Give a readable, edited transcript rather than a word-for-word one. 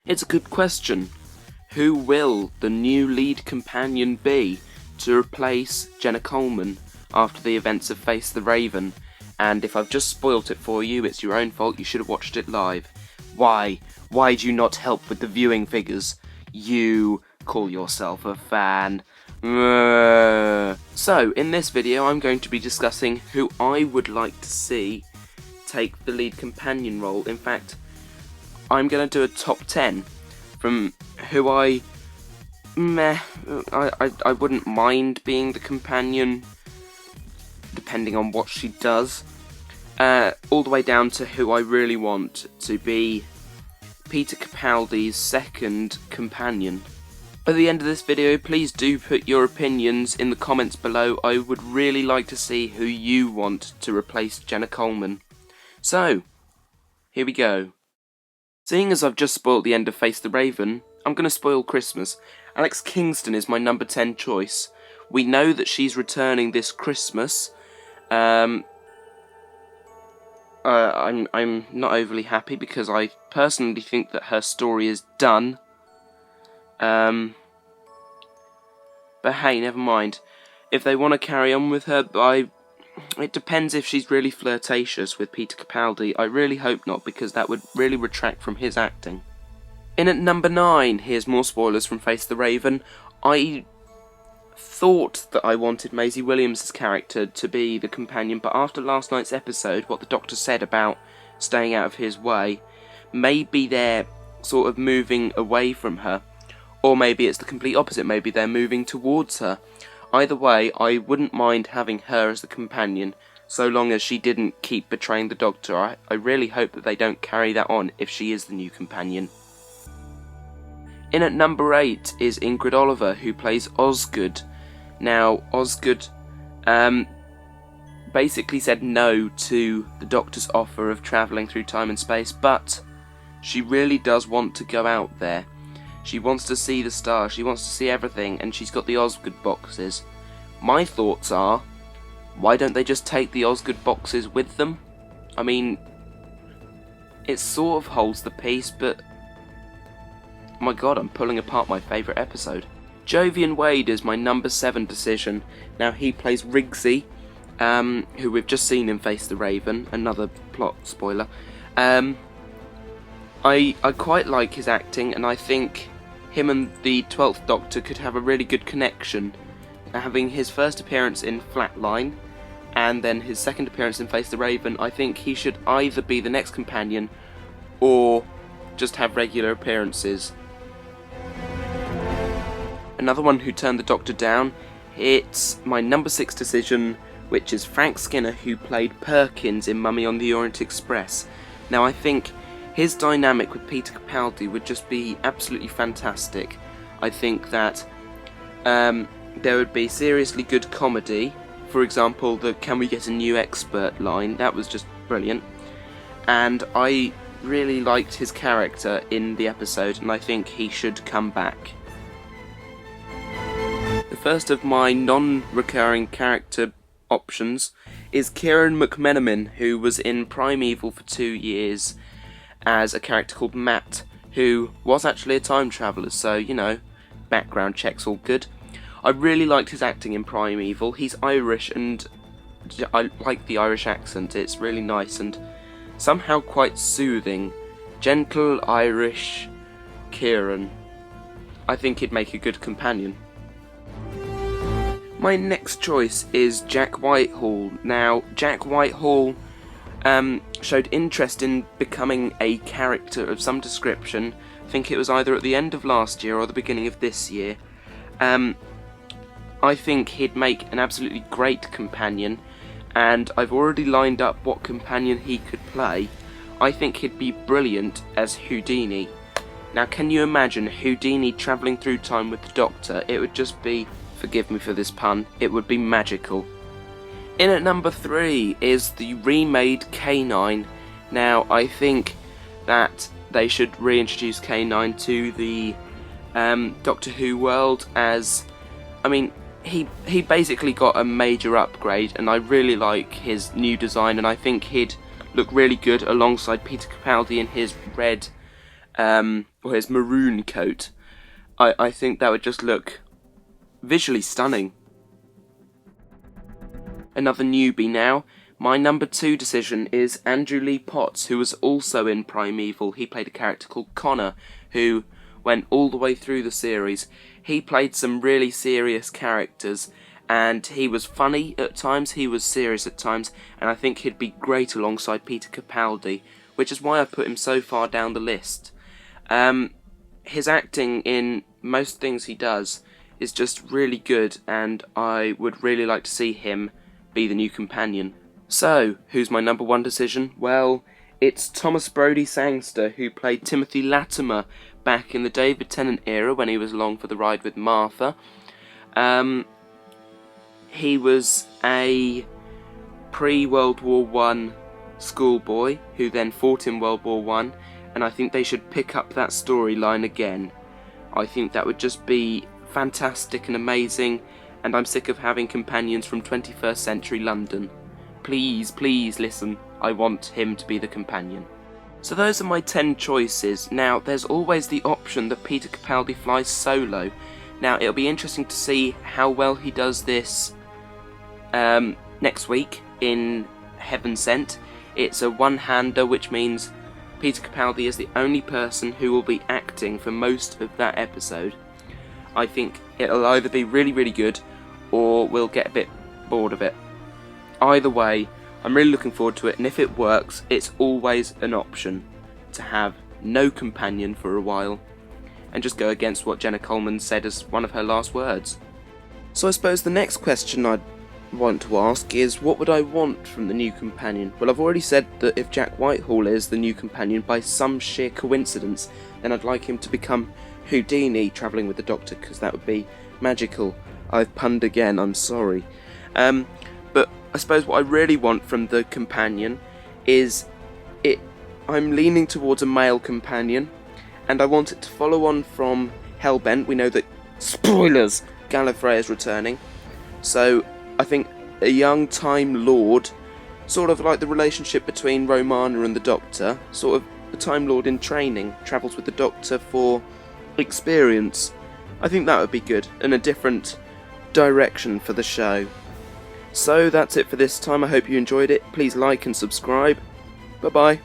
It's a good question. Who will the new lead companion be to replace Jenna Coleman after the events of Face the Raven? And if I've just spoilt it for you, it's your own fault. You should have watched it live. Why? Why do you not help with the viewing figures? You call yourself a fan. So, in this video, I'm going to be discussing who I would like to see take the lead companion role. In fact, I'm going to do a top 10 from who I wouldn't mind being the companion, depending on what she does, all the way down to who I really want to be Peter Capaldi's second companion. At the end of this video, please do put your opinions in the comments below. I would really like to see who you want to replace Jenna Coleman. So, here we go. Seeing as I've just spoilt the end of Face the Raven, I'm going to spoil Christmas. Alex Kingston is my number 10 choice. We know that she's returning this Christmas. I'm not overly happy because I personally think that her story is done. But hey, never mind. If they want to carry on with her, it depends if she's really flirtatious with Peter Capaldi. I really hope not, because that would really retract from his acting. In at number 9, here's more spoilers from Face the Raven. I thought that I wanted Maisie Williams' character to be the companion, but after last night's episode, what the Doctor said about staying out of his way, maybe they're sort of moving away from her, or maybe it's the complete opposite, maybe they're moving towards her. Either way, I wouldn't mind having her as the companion, so long as she didn't keep betraying the Doctor. I really hope that they don't carry that on if she is the new companion. In at number 8 is Ingrid Oliver, who plays Osgood. Now, Osgood basically said no to the Doctor's offer of travelling through time and space, but she really does want to go out there. She wants to see the stars, she wants to see everything, and she's got the Osgood boxes. My thoughts are, why don't they just take the Osgood boxes with them? I mean, it sort of holds the peace, but my god, I'm pulling apart my favourite episode. Jovian Wade is my number 7 decision. Now, he plays Rigsy, who we've just seen in Face the Raven, another plot spoiler. I quite like his acting, and I think him and the 12th Doctor could have a really good connection. Having his first appearance in Flatline, and then his second appearance in Face the Raven, I think he should either be the next companion, or just have regular appearances. Another one who turned the Doctor down, it's my number 6 decision, which is Frank Skinner, who played Perkins in Mummy on the Orient Express. Now, I think his dynamic with Peter Capaldi would just be absolutely fantastic. I think that there would be seriously good comedy. For example, the "Can we get a new expert" line, that was just brilliant. And I really liked his character in the episode, and I think he should come back. The first of my non-recurring character options is Kieran McKenna, who was in Primeval for 2 years as a character called Matt, who was actually a time traveller, so, you know, background checks all good. I really liked his acting in Primeval. He's Irish, and I like the Irish accent. It's really nice and somehow quite soothing. Gentle Irish Kieran. I think he'd make a good companion. My next choice is Jack Whitehall. Now, Jack Whitehall showed interest in becoming a character of some description. I think it was either at the end of last year or the beginning of this year. I think he'd make an absolutely great companion, and I've already lined up what companion he could play. I think he'd be brilliant as Houdini. Now, can you imagine Houdini travelling through time with the Doctor? It would just be, forgive me for this pun, it would be magical. In at number 3 is the remade Canine. Now, I think that they should reintroduce Canine to the Doctor Who world, as, I mean, he basically got a major upgrade, and I really like his new design, and I think he'd look really good alongside Peter Capaldi in his red or his maroon coat. I think that would just look visually stunning. Another newbie now. My number 2 decision is Andrew Lee Potts, who was also in Primeval. He played a character called Connor, who went all the way through the series. He played some really serious characters, and he was funny at times, he was serious at times, and I think he'd be great alongside Peter Capaldi, which is why I put him so far down the list. His acting in most things he does is just really good, and I would really like to see him be the new companion. So, who's my number 1 decision? Well, it's Thomas Brodie Sangster, who played Timothy Latimer back in the David Tennant era when he was along for the ride with Martha. He was a pre-World War I schoolboy who then fought in World War I, and I think they should pick up that storyline again. I think that would just be fantastic and amazing, and I'm sick of having companions from 21st century London. Please, please listen, I want him to be the companion. So those are my 10 choices. Now, there's always the option that Peter Capaldi flies solo. Now, it'll be interesting to see how well he does this next week in Heaven Sent. It's a one-hander, which means Peter Capaldi is the only person who will be acting for most of that episode. I think it'll either be really, really good, or we'll get a bit bored of it. Either way, I'm really looking forward to it, and if it works, it's always an option to have no companion for a while, and just go against what Jenna Coleman said as one of her last words. So I suppose the next question I'd want to ask is, what would I want from the new companion? Well, I've already said that if Jack Whitehall is the new companion by some sheer coincidence, then I'd like him to become Houdini travelling with the Doctor, because that would be magical. I've punned again, I'm sorry. But I suppose what I really want from the companion is I'm leaning towards a male companion, and I want it to follow on from Hellbent. We know that, spoilers, Gallifrey is returning, so I think a young Time Lord, sort of like the relationship between Romana and the Doctor, sort of the Time Lord in training, travels with the Doctor for experience. I think that would be good, and a different direction for the show. So that's it for this time. I hope you enjoyed it. Please like and subscribe. Bye bye.